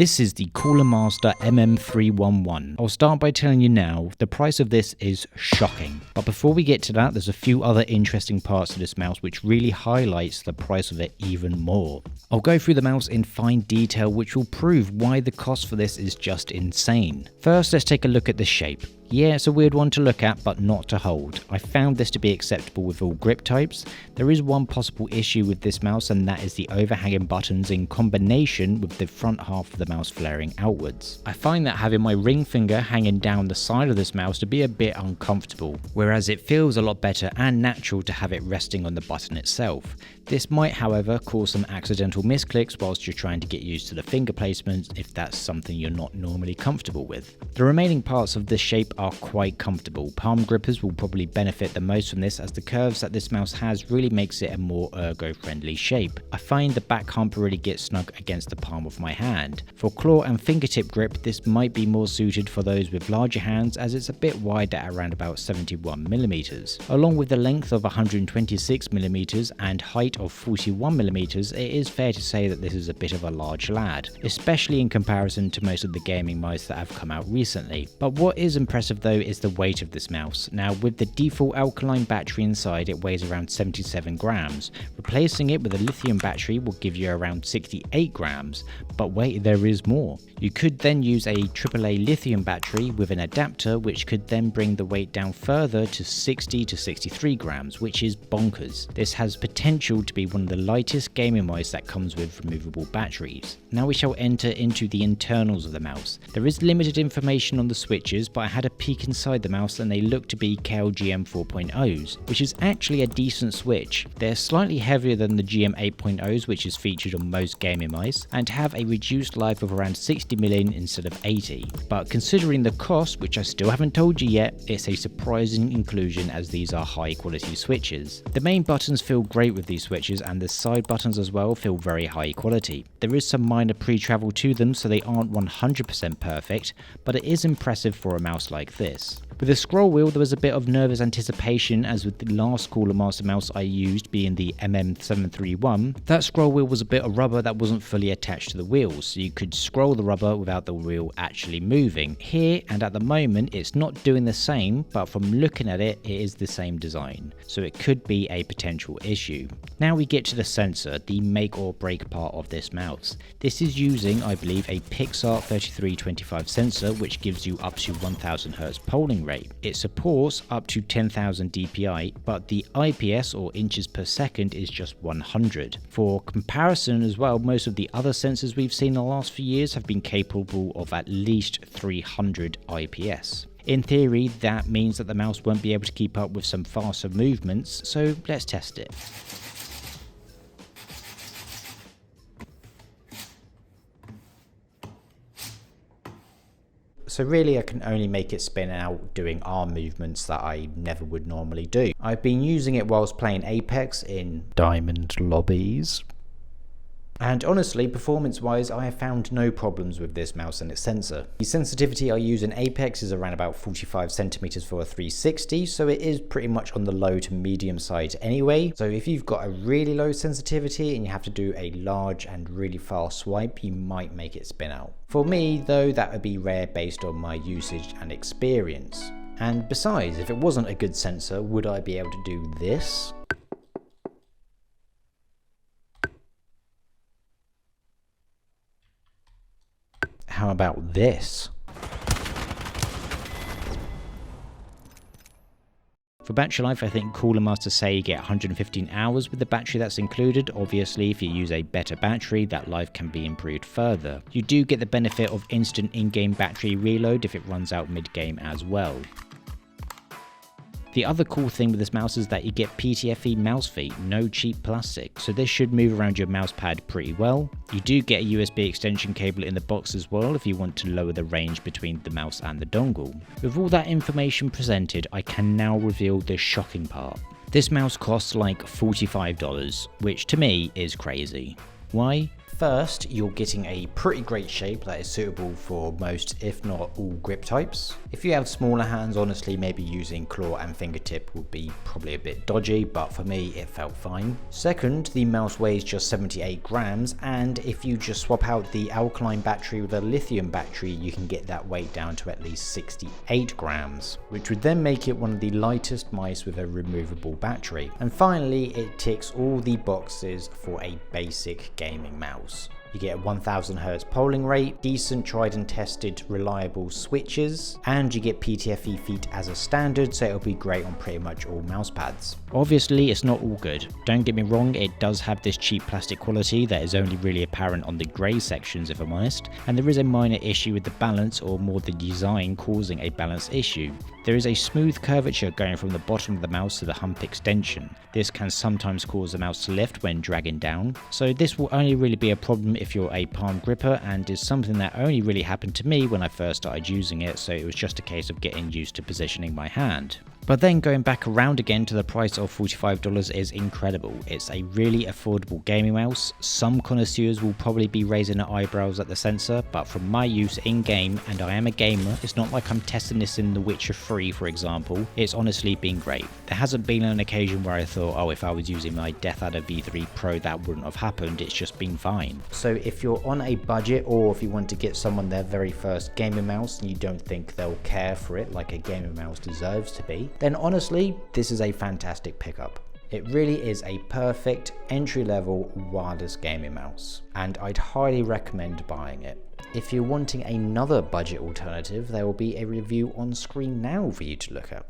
This is the Coolermaster MM311. I'll start by telling you now, the price of this is shocking. But before we get to that, there's a few other interesting parts of this mouse which really highlights the price of it even more. I'll go through the mouse in fine detail which will prove why the cost for this is just insane. First, let's take a look at the shape. Yeah, it's a weird one to look at, but not to hold. I found this to be acceptable with all grip types. There is one possible issue with this mouse, and that is the overhanging buttons in combination with the front half of the mouse flaring outwards. I find that having my ring finger hanging down the side of this mouse to be a bit uncomfortable, whereas it feels a lot better and natural to have it resting on the button itself. This might, however, cause some accidental misclicks whilst you're trying to get used to the finger placement if that's something you're not normally comfortable with. The remaining parts of this shape are quite comfortable. Palm grippers will probably benefit the most from this, as the curves that this mouse has really makes it a more ergo-friendly shape. I find the back hump really gets snug against the palm of my hand. For claw and fingertip grip, this might be more suited for those with larger hands, as it's a bit wide at around about 71mm. Along with the length of 126mm and height of 41mm, it is fair to say that this is a bit of a large lad, especially in comparison to most of the gaming mice that have come out recently. But what is impressive though is the weight of this mouse. Now, with the default alkaline battery inside, it weighs around 77 grams. Replacing it with a lithium battery will give you around 68 grams. But wait, there is more. You could then use a AAA lithium battery with an adapter, which could then bring the weight down further to 60 to 63 grams, which is bonkers. This has potential to be one of the lightest gaming mice that comes with removable batteries. Now we shall enter into the internals of the mouse. There is limited information on the switches, but I had a peek inside the mouse and they look to be KLGM 4.0s, which is actually a decent switch. They're slightly heavier than the GM 8.0s, which is featured on most gaming mice, and have a reduced life of around 60 million instead of 80. But considering the cost, which I still haven't told you yet, it's a surprising inclusion, as these are high quality switches. The main buttons feel great with these switches, and the side buttons as well feel very high quality. There is some minor pre-travel to them, so they aren't 100% perfect, but it is impressive for a mouse like this. With the scroll wheel, there was a bit of nervous anticipation, as with the last Coolermaster mouse I used, being the MM731, that scroll wheel was a bit of rubber that wasn't fully attached to the wheels, so you could scroll the rubber without the wheel actually moving. Here, and at the moment, it's not doing the same, but from looking at it, it is the same design, so it could be a potential issue. Now we get to the sensor, the make or break part of this mouse. This is using, I believe, a Pixar 3325 sensor, which gives you up to 1000 Hz polling rate. It supports up to 10,000 dpi, but the IPS or inches per second is just 100. For comparison as well, most of the other sensors we've seen in the last few years have been capable of at least 300 IPS. In theory, that means that the mouse won't be able to keep up with some faster movements, so let's test it. So really I can only make it spin out doing arm movements that I never would normally do. I've been using it whilst playing Apex in DiamondLobbies. And honestly, performance-wise, I have found no problems with this mouse and its sensor. The sensitivity I use in Apex is around about 45cm for a 360, so it is pretty much on the low to medium side anyway. So if you've got a really low sensitivity and you have to do a large and really fast swipe, you might make it spin out. For me, though, that would be rare based on my usage and experience. And besides, if it wasn't a good sensor, would I be able to do this? How about this? For battery life, I think Coolermaster say you get 115 hours with the battery that's included. Obviously, if you use a better battery, that life can be improved further. You do get the benefit of instant in-game battery reload if it runs out mid-game as well. The other cool thing with this mouse is that you get PTFE mouse feet, no cheap plastic, so this should move around your mouse pad pretty well. You do get a USB extension cable in the box as well if you want to lower the range between the mouse and the dongle. With all that information presented, I can now reveal the shocking part. This mouse costs like $45, which to me is crazy. Why? First, you're getting a pretty great shape that is suitable for most, if not all, grip types. If you have smaller hands, honestly, maybe using claw and fingertip would be probably a bit dodgy, but for me it felt fine. Second, the mouse weighs just 78 grams, and if you just swap out the alkaline battery with a lithium battery, you can get that weight down to at least 68 grams, which would then make it one of the lightest mice with a removable battery. And finally, it ticks all the boxes for a basic gaming mouse. You get a 1000 Hz polling rate, decent tried and tested reliable switches, and you get PTFE feet as a standard, so it'll be great on pretty much all mouse pads. Obviously it's not all good, don't get me wrong, it does have this cheap plastic quality that is only really apparent on the grey sections if I'm honest, and there is a minor issue with the balance, or more the design causing a balance issue. There is a smooth curvature going from the bottom of the mouse to the hump extension. This can sometimes cause the mouse to lift when dragging down, so this will only really be a problem if you're a palm gripper, and is something that only really happened to me when I first started using it, so it was just a case of getting used to positioning my hand. But then going back around again to the price of $45 is incredible. It's a really affordable gaming mouse. Some connoisseurs will probably be raising their eyebrows at the sensor, but from my use in game, and I am a gamer, it's not like I'm testing this in The Witcher 3 for example, it's honestly been great. There hasn't been an occasion where I thought, oh, if I was using my Death Adder V3 Pro that wouldn't have happened, it's just been fine. So if you're on a budget, or if you want to get someone their very first gaming mouse and you don't think they'll care for it like a gaming mouse deserves to be, then honestly, this is a fantastic pickup. It really is a perfect entry-level wireless gaming mouse, and I'd highly recommend buying it. If you're wanting another budget alternative, there will be a review on screen now for you to look at.